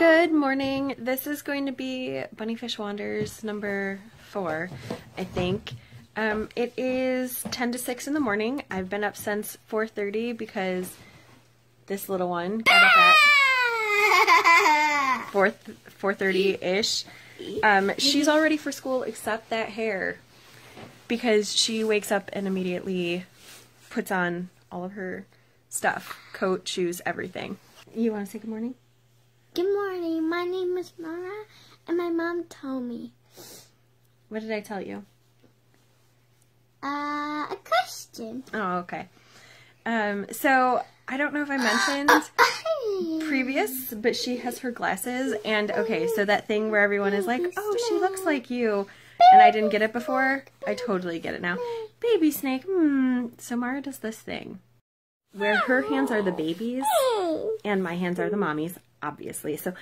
Good morning. This is going to be BunniPhish Wanders number 4, I think. It is 10 to 6 in the morning. I've been up since 4:30 because this little one got up at 4:30-ish. She's all ready for school except that hair, because she wakes up and immediately puts on all of her stuff, coat, shoes, everything. You want to say good morning? Good morning. My name is Mara, and my mom told me. What did I tell you? A question. Oh, okay. So I don't know if I mentioned previous, but she has her glasses, and okay, so that thing where everyone is like, oh, she looks like you, and I didn't get it before, I totally get it now. Baby snake, So Mara does this thing where her hands are the babies, and my hands are the mommies, obviously. So,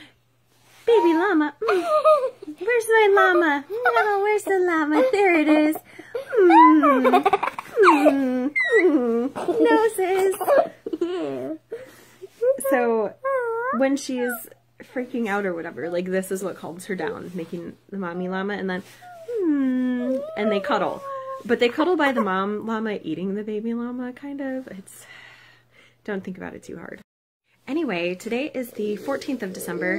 baby llama, where's my llama? No, where's the llama? There it is. Noses. So, when she's freaking out or whatever, like, this is what calms her down, making the mommy llama, and then, and they cuddle. But they cuddle by the mom llama eating the baby llama, kind of. Don't think about it too hard. Anyway, today is the 14th of December,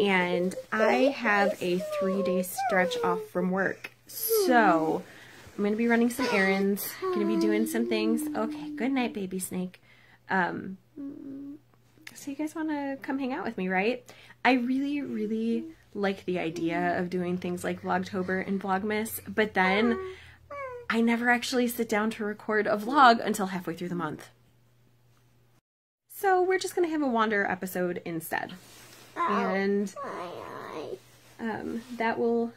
and I have a 3-day stretch off from work. So, I'm going to be running some errands, going to be doing some things. Okay, good night, baby snake. So you guys want to come hang out with me, right? I really, really like the idea of doing things like Vlogtober and Vlogmas, but then I never actually sit down to record a vlog until halfway through the month. So we're just going to have a wander episode instead. And that will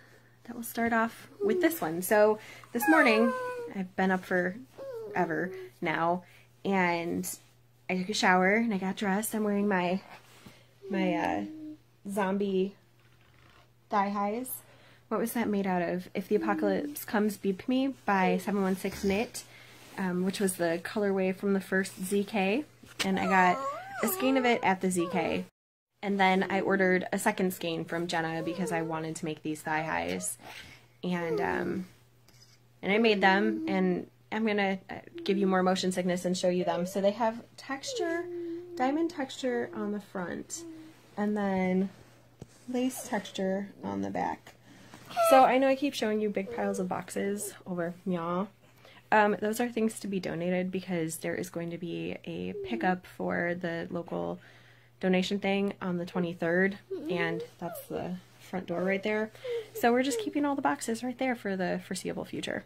start off with this one. So this morning, I've been up forever now, and I took a shower and I got dressed. I'm wearing my zombie thigh highs. What was that made out of? If the Apocalypse Comes, Beep Me by 716 Knit, which was the colorway from the first ZK. And I got a skein of it at the ZK. And then I ordered a second skein from Jenna because I wanted to make these thigh highs. And I made them, and I'm going to give you more motion sickness and show you them. So they have texture, diamond texture on the front, and then lace texture on the back. So I know I keep showing you big piles of boxes over y'all. Those are things to be donated because there is going to be a pickup for the local donation thing on the 23rd, and that's the front door right there. So we're just keeping all the boxes right there for the foreseeable future.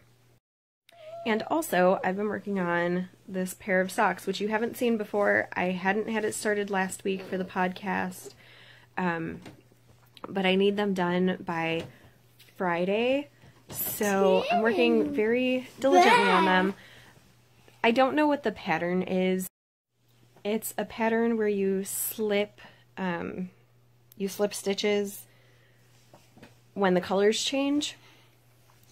And also, I've been working on this pair of socks, which you haven't seen before. I hadn't had it started last week for the podcast, but I need them done by Friday. So I'm working very diligently on them. I don't know what the pattern is. It's a pattern where you slip stitches when the colors change.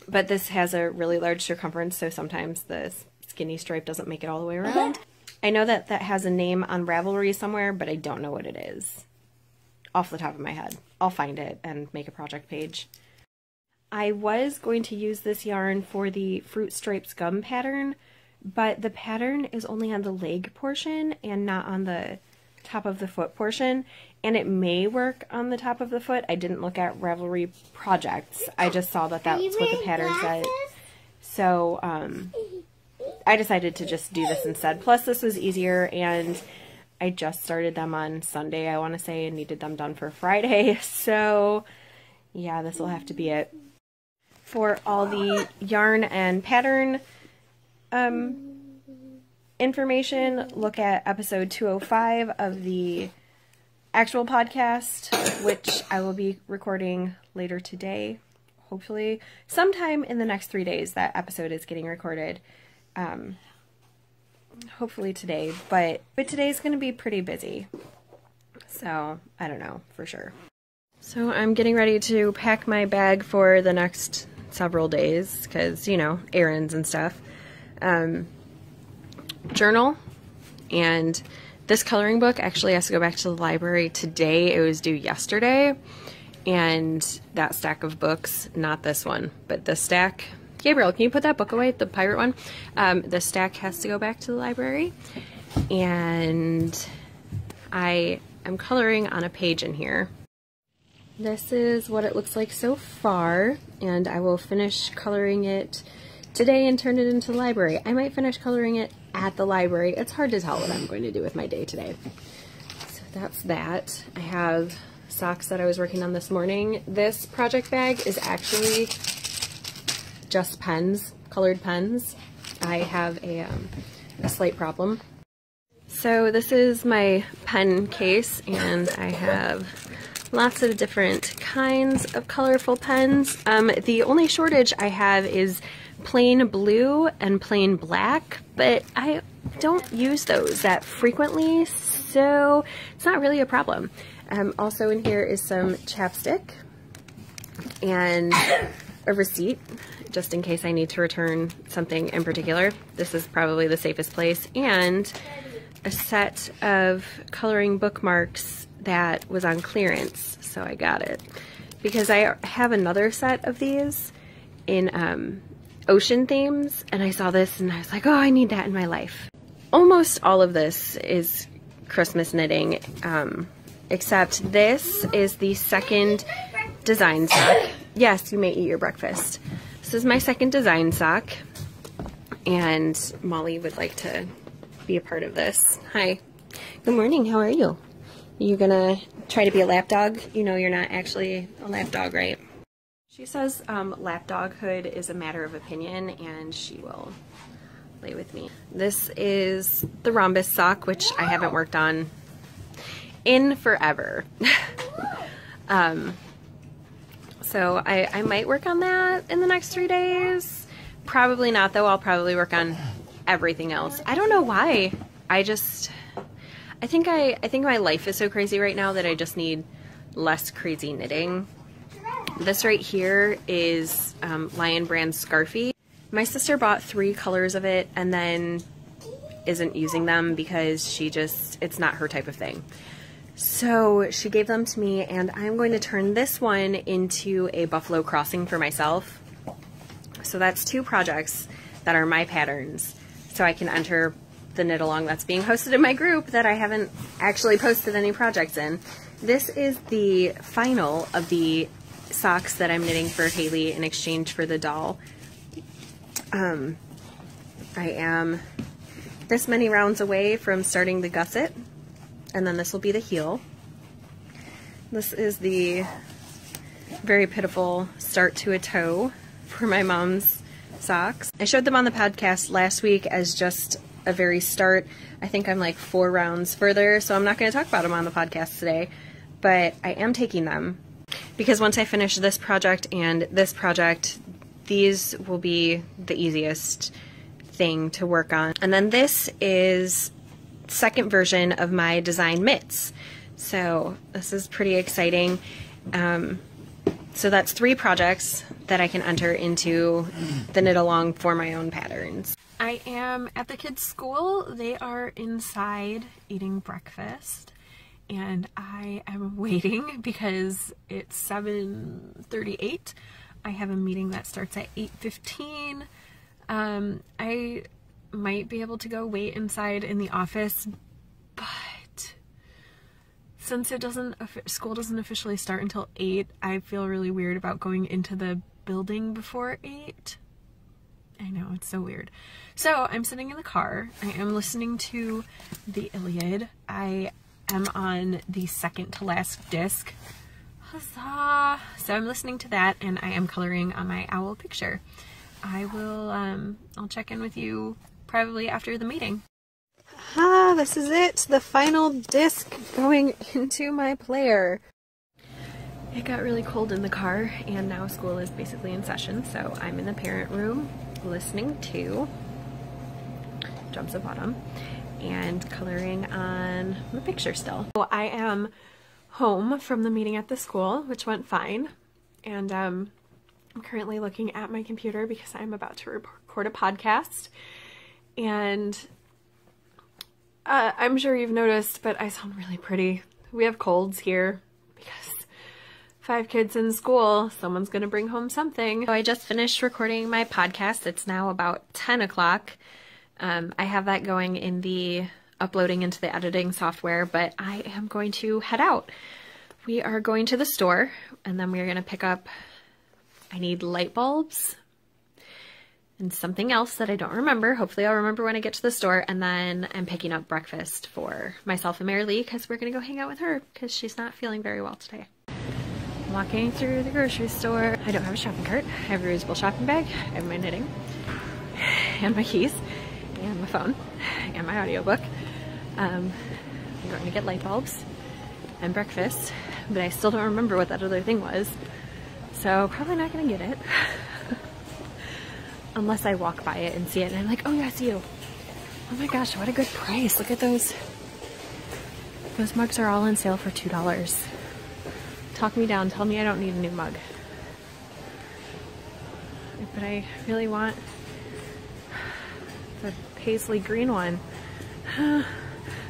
But this has a really large circumference, so sometimes the skinny stripe doesn't make it all the way around. I know that that has a name on Ravelry somewhere, but I don't know what it is off the top of my head. I'll find it and make a project page. I was going to use this yarn for the Fruit Stripes gum pattern, but the pattern is only on the leg portion and not on the top of the foot portion, and it may work on the top of the foot. I didn't look at Ravelry projects. I just saw that that's what the pattern said. So I decided to just do this instead. Plus this was easier, and I just started them on Sunday, I want to say, and needed them done for Friday. So yeah, this will have to be it. For all the yarn and pattern information, look at episode 205 of the actual podcast, which I will be recording later today, hopefully. Sometime in the next 3 days, that episode is getting recorded. Hopefully today, but today's going to be pretty busy. So, I don't know, for sure. So I'm getting ready to pack my bag for the next several days, because, you know, errands and stuff. Journal and This coloring book actually has to go back to the library today. It was due yesterday. And that stack of books, not this one, but this stack. Gabriel, can you put that book away, the pirate one? This stack has to go back to the library. And I am coloring on a page in here. This is what it looks like so far, and I will finish coloring it today and turn it into the library. I might finish coloring it at the library. It's hard to tell what I'm going to do with my day today. So that's that. I have socks that I was working on this morning. This project bag is actually just pens, colored pens. I have a slight problem. So this is my pen case, and I have lots of different kinds of colorful pens. The only shortage I have is plain blue and plain black, but I don't use those that frequently, so it's not really a problem. Also in here is some chapstick and a receipt, just in case I need to return something in particular. This is probably the safest place, and a set of coloring bookmarks that was on clearance, so I got it. Because I have another set of these in ocean themes, and I saw this and I was like, oh, I need that in my life. Almost all of this is Christmas knitting, except this is the second design sock. Yes, you may eat your breakfast. This is my second design sock, and Molly would like to be a part of this. Hi. Good morning, how are you? You gonna try to be a lap dog? You know you're not actually a lap dog, right? She says lap doghood is a matter of opinion, and she will play with me. This is the rhombus sock, which I haven't worked on in forever. So I might work on that in the next 3 days. Probably not, though. I'll probably work on everything else. I don't know why. I think my life is so crazy right now that I just need less crazy knitting. This right here is Lion Brand Scarfy. My sister bought 3 colors of it and then isn't using them because it's not her type of thing. So she gave them to me, and I'm going to turn this one into a buffalo crossing for myself. So that's 2 projects that are my patterns, so I can enter the knit along that's being hosted in my group that I haven't actually posted any projects in. This is the final of the socks that I'm knitting for Haley in exchange for the doll. I am this many rounds away from starting the gusset, and then this will be the heel. This is the very pitiful start to a toe for my mom's socks. I showed them on the podcast last week as just a very start. I think I'm like 4 rounds further, so I'm not going to talk about them on the podcast today, but I am taking them because once I finish this project and this project, these will be the easiest thing to work on. And then this is second version of my design mitts. So this is pretty exciting. So that's 3 projects that I can enter into the knit along for my own patterns. I am at the kids' school. They are inside eating breakfast, and I am waiting because it's 7:38. I have a meeting that starts at 8:15. I might be able to go wait inside in the office, but since school doesn't officially start until 8, I feel really weird about going into the building before 8. I know, it's so weird. So I'm sitting in the car. I am listening to the Iliad. I am on the second to last disc. Huzzah! So I'm listening to that, and I am coloring on my owl picture. I will, I'll check in with you probably after the meeting. This is it, the final disc going into my player. It got really cold in the car, and now school is basically in session, so I'm in the parent room listening to Jumps of Autumn and coloring on the picture still. So I am home from the meeting at the school, which went fine, and I'm currently looking at my computer because I'm about to record a podcast, and I'm sure you've noticed, but I sound really pretty. We have colds here because 5 kids in school, someone's gonna bring home something. So I just finished recording my podcast. It's now about 10 o'clock. I have that going in the uploading into the editing software, but I am going to head out. We are going to the store, and then we're gonna pick up, I need light bulbs and something else that I don't remember. Hopefully I'll remember when I get to the store. And then I'm picking up breakfast for myself and Mary Lee because we're going to go hang out with her because she's not feeling very well today. I'm walking through the grocery store. I don't have a shopping cart. I have a reusable shopping bag. I have my knitting and my keys and my phone and my audiobook. I'm going to get light bulbs and breakfast, but I still don't remember what that other thing was. So probably not going to get it. Unless I walk by it and see it and I'm like, oh yeah, it's you. Oh my gosh, what a good price. Look at those. Those mugs are all on sale for $2. Talk me down. Tell me I don't need a new mug. But I really want the paisley green one.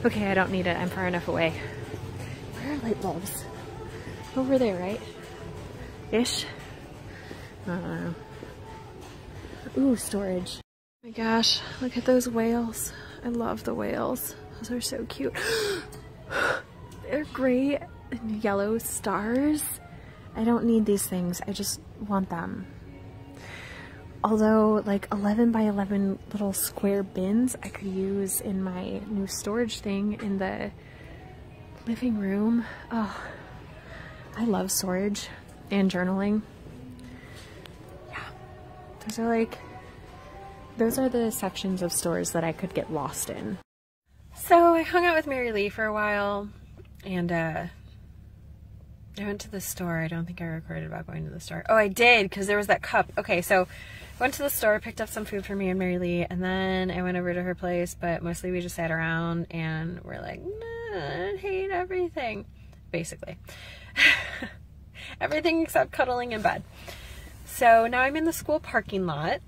Okay, I don't need it. I'm far enough away. Where are light bulbs? Over there, right? Ish? I don't know. Ooh, storage. Oh my gosh, look at those whales. I love the whales. Those are so cute. They're gray and yellow stars. I don't need these things. I just want them. Although, like 11 by 11 little square bins I could use in my new storage thing in the living room. Oh, I love storage and journaling. Those are the sections of stores that I could get lost in. So I hung out with Mary Lee for a while, and I went to the store. I don't think I recorded about going to the store. Oh, I did, because there was that cup. Okay, so I went to the store, picked up some food for me and Mary Lee, and then I went over to her place, but mostly we just sat around and we're like, nah, I hate everything. Basically. Everything except cuddling in bed. So now I'm in the school parking lot,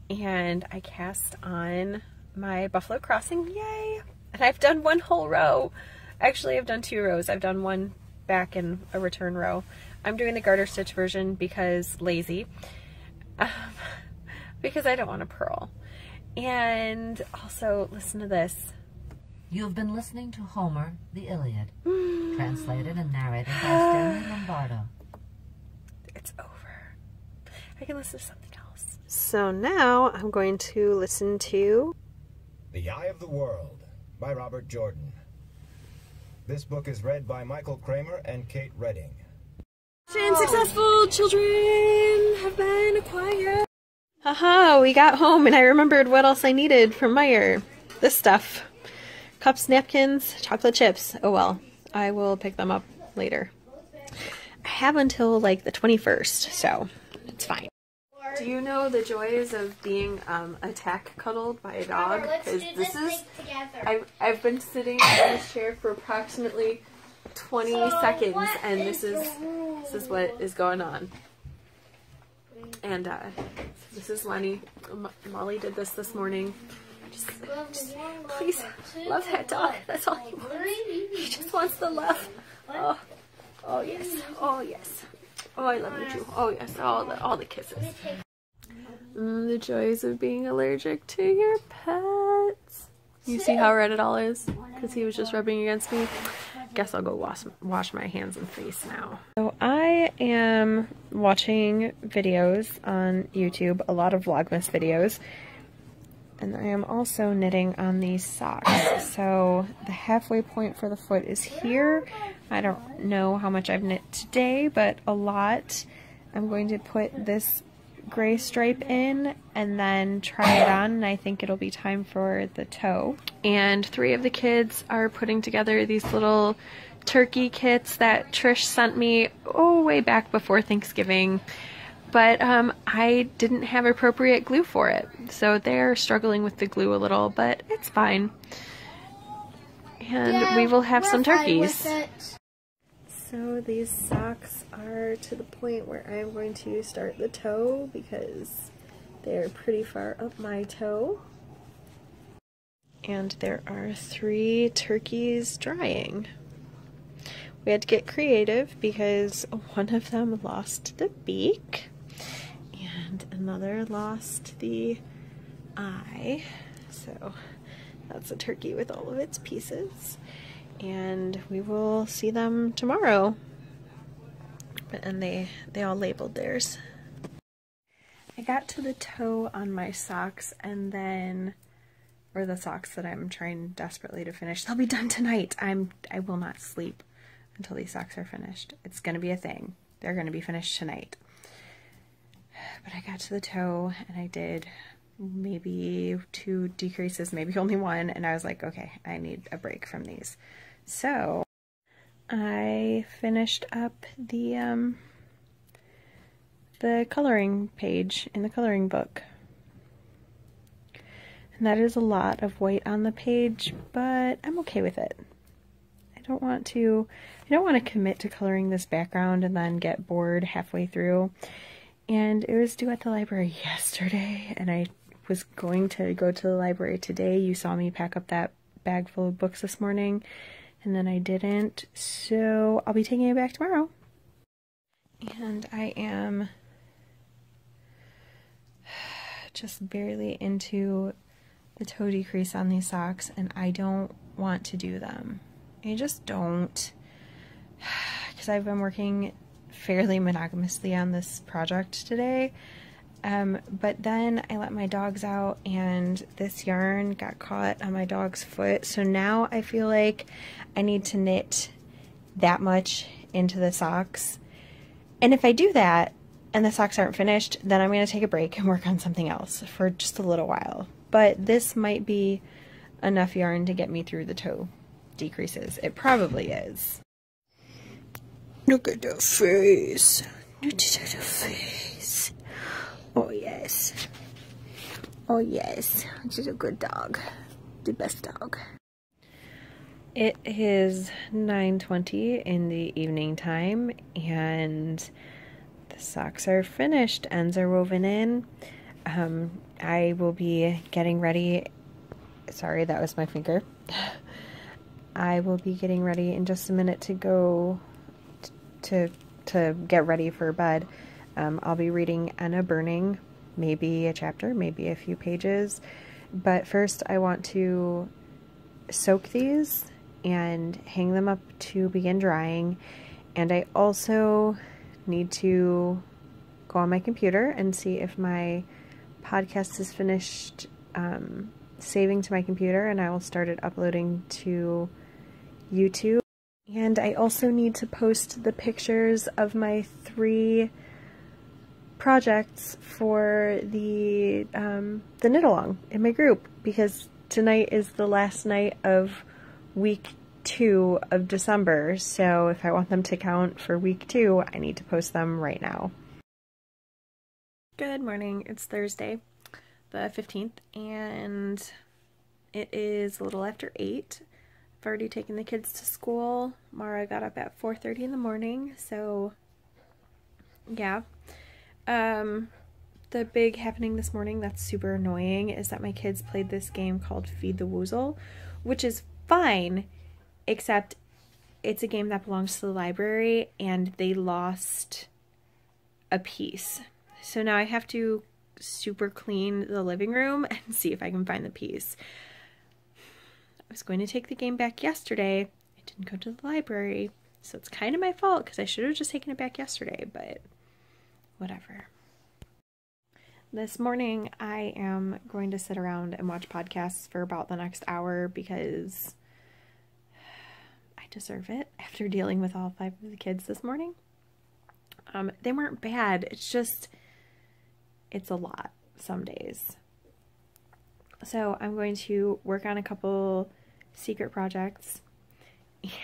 and I cast on my Buffalo Crossing, yay! And I've done 1 whole row. Actually, I've done 2 rows. I've done 1 back and a return row. I'm doing the garter stitch version because lazy. Because I don't want to purl. And also, listen to this. You've been listening to Homer, the Iliad, translated and narrated by Stanley Lombardo. It's over. I can listen to something else. So now I'm going to listen to The Eye of the World by Robert Jordan. This book is read by Michael Kramer and Kate Redding. Successful children have been acquired. Haha, we got home and I remembered what else I needed from Meijer. This stuff. Cups, napkins, chocolate chips. Oh well, I will pick them up later. I have until like the 21st, so it's fine. Do you know the joys of being attack cuddled by a dog? Because this is, I've been sitting in this chair for approximately 20 seconds, and this is what is going on. And this is Lenny. Molly did this morning. Just please love that dog. That's all he wants. He just wants the love. Oh yes. Oh yes. Oh, I love you too. Oh yes. All the kisses. The joys of being allergic to your pets. You see how red it all is? Because he was just rubbing against me. Guess I'll go wash my hands and face now. So I am watching videos on YouTube, a lot of Vlogmas videos. And I am also knitting on these socks. So the halfway point for the foot is here. I don't know how much I've knit today, but a lot. I'm going to put this gray stripe in and then try it on, and I think it'll be time for the toe. And 3 of the kids are putting together these little turkey kits that Trish sent me way back before Thanksgiving. But I didn't have appropriate glue for it, so they're struggling with the glue a little, but it's fine. And yeah, we will have some turkeys. So these socks are to the point where I'm going to start the toe because they're pretty far up my toe. And there are 3 turkeys drying. We had to get creative because one of them lost the beak and another lost the eye. So that's a turkey with all of its pieces. And we will see them tomorrow. And they all labeled theirs. I got to the toe on my socks and then, or the socks that I'm trying desperately to finish. They'll be done tonight. I will not sleep until these socks are finished. It's going to be a thing. They're going to be finished tonight. But I got to the toe and I did maybe 2 decreases, maybe only 1, and I was like, okay, I need a break from these. So I finished up the coloring page in the coloring book. And that is a lot of white on the page, but I'm okay with it. I don't want to commit to coloring this background and then get bored halfway through. And it was due at the library yesterday, and I was going to go to the library today. You saw me pack up that bag full of books this morning, and then I didn't, so I'll be taking it back tomorrow. And I am just barely into the toe decrease on these socks, and I don't want to do them. I just don't, because I've been working fairly monogamously on this project today, but then I let my dogs out and this yarn got caught on my dog's foot, so now I feel like I need to knit that much into the socks, and if I do that and the socks aren't finished, then I'm going to take a break and work on something else for just a little while. But this might be enough yarn to get me through the toe decreases. It probably is. Look at the face. Look at the face. Oh yes. Oh yes. She's a good dog. The best dog. It is 9:20 in the evening time and the socks are finished. Ends are woven in. I will be getting ready. Sorry, that was my finger. I will be getting ready in just a minute to go to get ready for bed. I'll be reading Anna Burning, maybe a chapter, maybe a few pages. But first I want to soak these and hang them up to begin drying. And I also need to go on my computer and see if my podcast is finished saving to my computer, and I will start it uploading to YouTube. And I also need to post the pictures of my 3 projects for the knit along in my group, because tonight is the last night of week 2 of December, so if I want them to count for week 2, I need to post them right now. Good morning, it's Thursday, the 15th, and it is a little after 8. I've already taken the kids to school. Mara got up at 4:30 in the morning, so yeah. The big happening this morning that's super annoying is that my kids played this game called Feed the Woozle, which is fine, except it's a game that belongs to the library and they lost a piece. So now I have to super clean the living room and see if I can find the piece. I was going to take the game back yesterday. I didn't go to the library, so it's kind of my fault because I should have just taken it back yesterday, but whatever. This morning I am going to sit around and watch podcasts for about the next hour because I deserve it after dealing with all 5 of the kids this morning. They weren't bad, it's just, it's a lot some days. So I'm going to work on a couple secret projects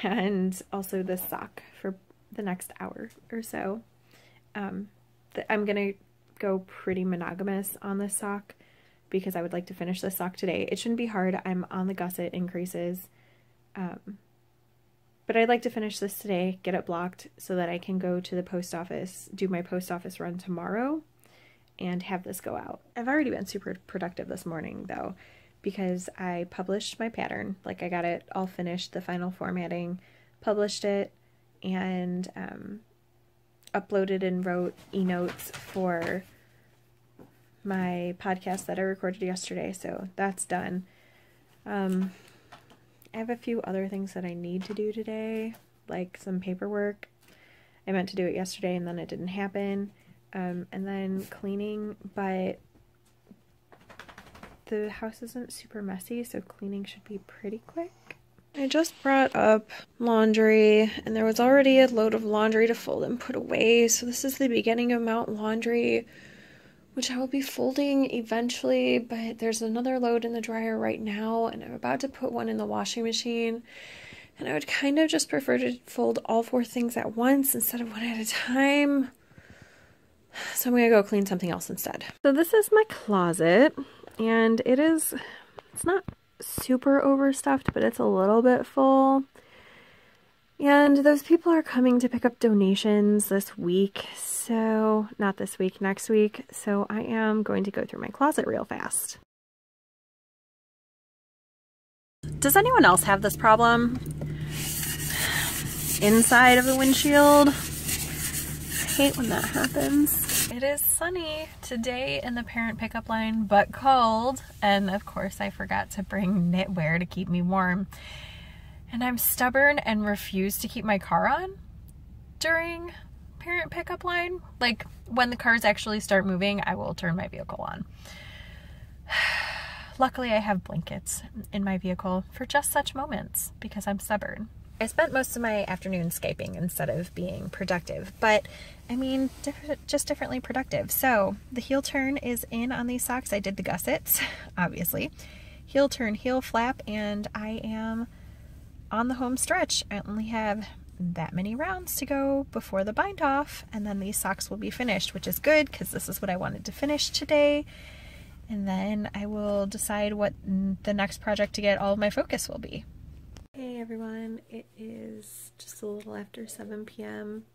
and also this sock for the next hour or so. I'm going to go pretty monogamous on this sock because I would like to finish this sock today. It shouldn't be hard. I'm on the gusset increases. But I'd like to finish this today, get it blocked so that I can go to the post office, do my post office run tomorrow, and have this go out. I've already been super productive this morning though, because I published my pattern. Like, I got it all finished, the final formatting, published it, and uploaded and wrote e-notes for my podcast that I recorded yesterday, so that's done. I have a few other things that I need to do today, like some paperwork. I meant to do it yesterday and then it didn't happen. And then cleaning, but the house isn't super messy, so cleaning should be pretty quick. I just brought up laundry, and there was already a load of laundry to fold and put away, so this is the beginning of Mount Laundry, which I will be folding eventually, but there's another load in the dryer right now, and I'm about to put one in the washing machine, and I would kind of just prefer to fold all 4 things at once instead of one at a time, so I'm going to go clean something else instead. So this is my closet, and it's not super overstuffed, but it's a little bit full. And those people are coming to pick up donations this week, so not this week, next week. So I am going to go through my closet real fast. Does anyone else have this problem? Inside of the windshield? I hate when that happens. It is sunny today in the parent pickup line, but cold. And of course I forgot to bring knitwear to keep me warm. And I'm stubborn and refuse to keep my car on during parent pickup line. Like, when the cars actually start moving, I will turn my vehicle on. Luckily, I have blankets in my vehicle for just such moments because I'm stubborn. I spent most of my afternoon Skyping instead of being productive, but I mean, just differently productive. So the heel turn is in on these socks. I did the gussets, obviously. Heel turn, heel flap, and I am on the home stretch. I only have that many rounds to go before the bind off, and then these socks will be finished, which is good because this is what I wanted to finish today. And then I will decide what the next project to get all of my focus will be. Hey everyone, it is just a little after 7 p.m.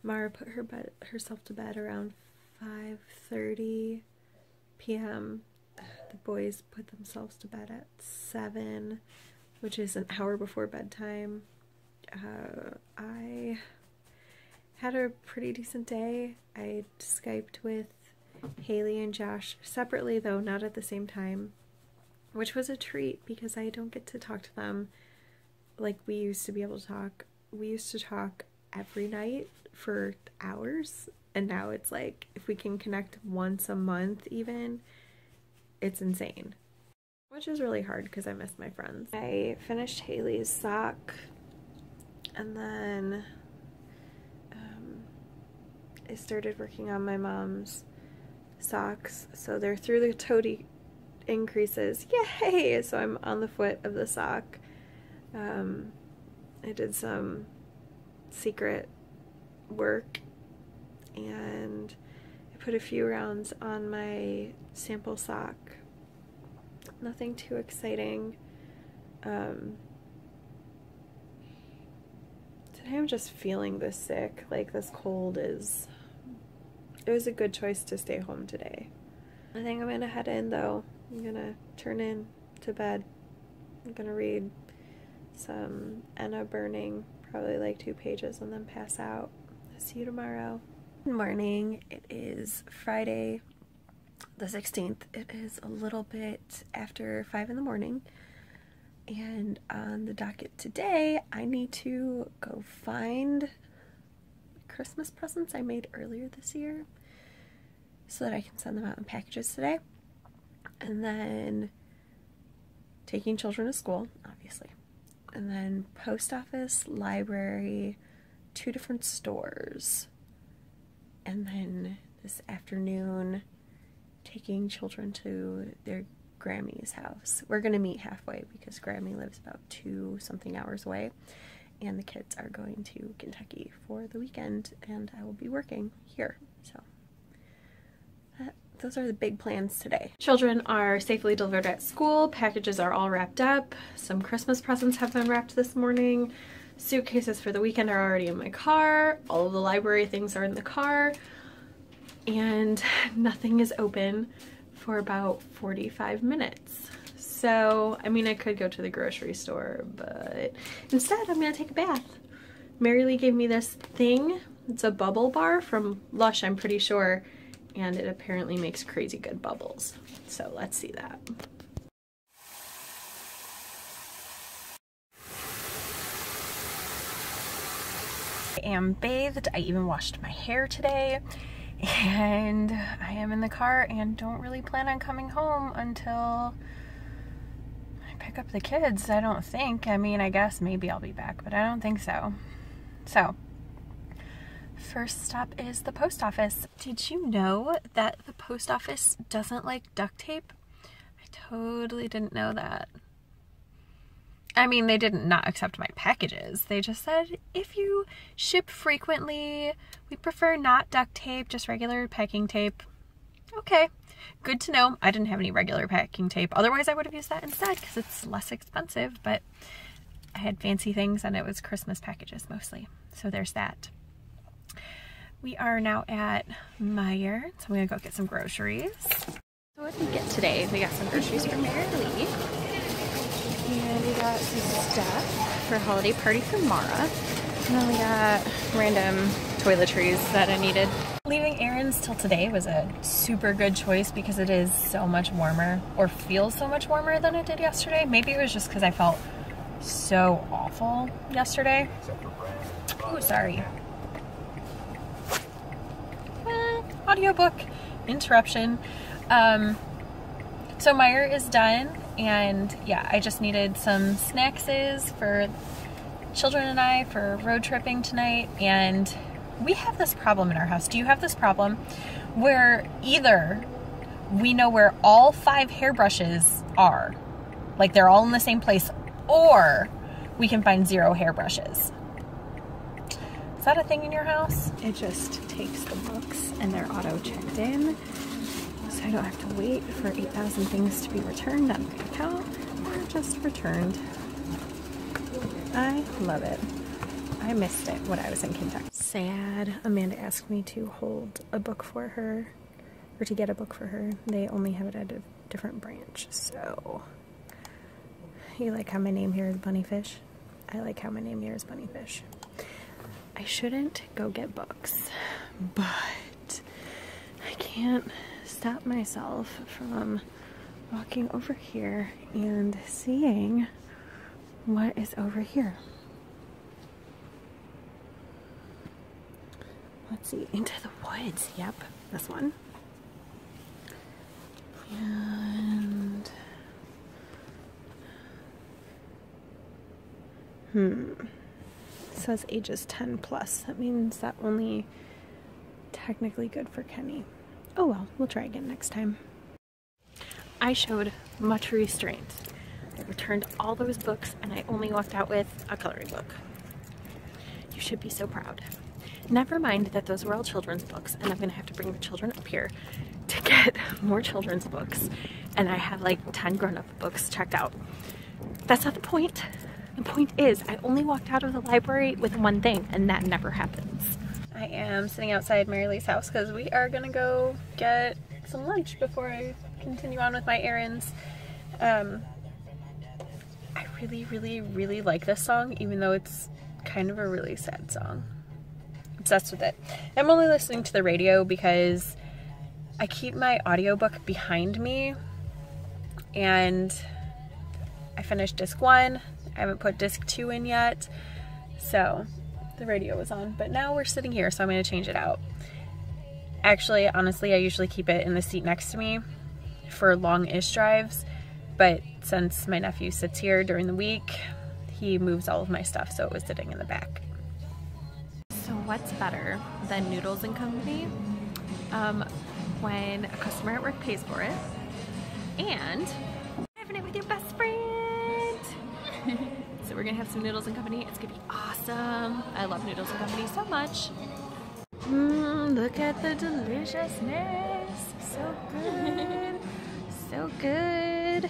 Mara put herself to bed around 5:30 p.m. The boys put themselves to bed at 7, which is an hour before bedtime. I had a pretty decent day. I Skyped with Haley and Josh separately, though not at the same time, which was a treat because I don't get to talk to them like we used to be able to talk. We used to talk every night for hours, and now it's like if we can connect once a month even, it's insane. Which is really hard because I miss my friends. I finished Haley's sock, and then I started working on my mom's socks. So they're through the toe increases. Yay! So I'm on the foot of the sock. I did some secret work, and I put a few rounds on my sample sock. Nothing too exciting. Today I'm just feeling this sick. Like, this cold is... It was a good choice to stay home today. I think I'm gonna head in though. I'm gonna turn in to bed. I'm gonna read some Enna Burning, probably like 2 pages, and then pass out. See you tomorrow. Good morning. It is Friday the 16th. It is a little bit after 5 in the morning, and on the docket today I need to go find Christmas presents I made earlier this year so that I can send them out in packages today, and then taking children to school, obviously, and then post office, library, 2 different stores, and then this afternoon taking children to their Grammy's house. We're gonna meet halfway because Grammy lives about 2-something hours away, and the kids are going to Kentucky for the weekend, and I will be working here. So those are the big plans today. Children are safely delivered at school. Packages are all wrapped up. Some Christmas presents have been wrapped this morning. Suitcases for the weekend are already in my car. All of the library things are in the car. And nothing is open for about 45 minutes. So, I mean, I could go to the grocery store, but instead I'm gonna take a bath. Mary Lee gave me this thing. It's a bubble bar from Lush, I'm pretty sure, and it apparently makes crazy good bubbles. So let's see that. I am bathed. I even washed my hair today, and I am in the car and don't really plan on coming home until I pick up the kids. I don't think. I mean, I guess maybe I'll be back, but I don't think so. So, first stop is the post office. Did you know that the post office doesn't like duct tape? I totally didn't know that. I mean, they didn't not accept my packages. They just said, if you ship frequently, we prefer not duct tape, just regular packing tape. Okay, good to know. I didn't have any regular packing tape. Otherwise, I would have used that instead because it's less expensive, but I had fancy things and it was Christmas packages mostly. So there's that. We are now at Meijer, so I'm gonna go get some groceries. So what did we get today? We got some groceries from Mary Lee. And we got some stuff for a holiday party for Mara. And then we got random toiletries that I needed. Leaving errands till today was a super good choice because it is so much warmer, or feels so much warmer than it did yesterday. Maybe it was just because I felt so awful yesterday. Oh, sorry. Audiobook interruption. So Meijer is done, and yeah, I just needed some snackses for children and I for road tripping tonight. And we have this problem in our house. Do you have this problem where either we know where all 5 hairbrushes are, like they're all in the same place, or we can find 0 hairbrushes? Is that a thing in your house? It just takes the books and they're auto checked in, so I don't have to wait for 8,000 things to be returned on my account. They're just returned. I love it. I missed it when I was in Kentucky. Sad. Amanda asked me to hold a book for her, or to get a book for her. They only have it at a different branch, so. You like how my name here is BunniPhish? I like how my name here is BunniPhish. I shouldn't go get books, but I can't stop myself from walking over here and seeing what is over here. Let's see, Into the Woods. Yep, this one. And it says ages 10 plus. That means that only technically good for Kenny. Oh well, we'll try again next time. I showed much restraint. I returned all those books and I only walked out with a coloring book. You should be so proud. Never mind that those were all children's books, and I'm gonna have to bring the children up here to get more children's books, and I have like 10 grown-up books checked out. That's not the point. The point is I only walked out of the library with one thing, and that never happens. I am sitting outside Mary Lee's house because we are gonna go get some lunch before I continue on with my errands. I really like this song, even though it's kind of a really sad song. Obsessed with it. I'm only listening to the radio because I keep my audiobook behind me, and I finished disc 1. I haven't put disc 2 in yet, so the radio was on, but now we're sitting here, so I'm going to change it out. Actually, honestly, I usually keep it in the seat next to me for long-ish drives, but since my nephew sits here during the week, he moves all of my stuff, so it was sitting in the back. So what's better than Noodles and Company when a customer at work pays for it and having it with your best friend? So we're gonna have some Noodles and Company. It's gonna be awesome. I love Noodles and Company so much. Look at the deliciousness. So good. So good.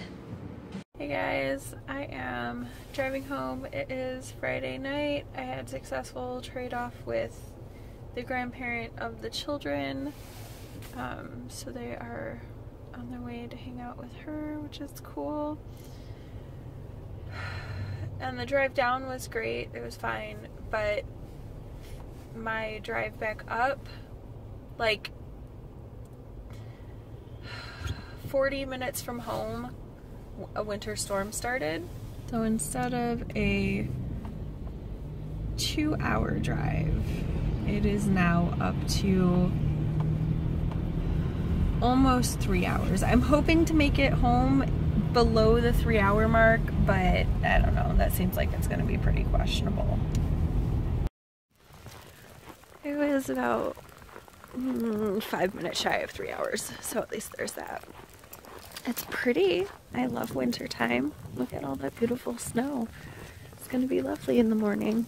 Hey guys, I am driving home. It is Friday night. I had successful trade-off with the grandparent of the children. So they are on their way to hang out with her, which is cool. And the drive down was great. It was fine, but my drive back up, like 40 minutes from home, a winter storm started. So instead of a 2-hour drive, it is now up to almost 3 hours. I'm hoping to make it home below the 3-hour mark, but I don't know. That seems like it's going to be pretty questionable. It was about 5 minutes shy of 3 hours, so at least there's that. It's pretty. I love winter time. Look at all that beautiful snow. It's going to be lovely in the morning.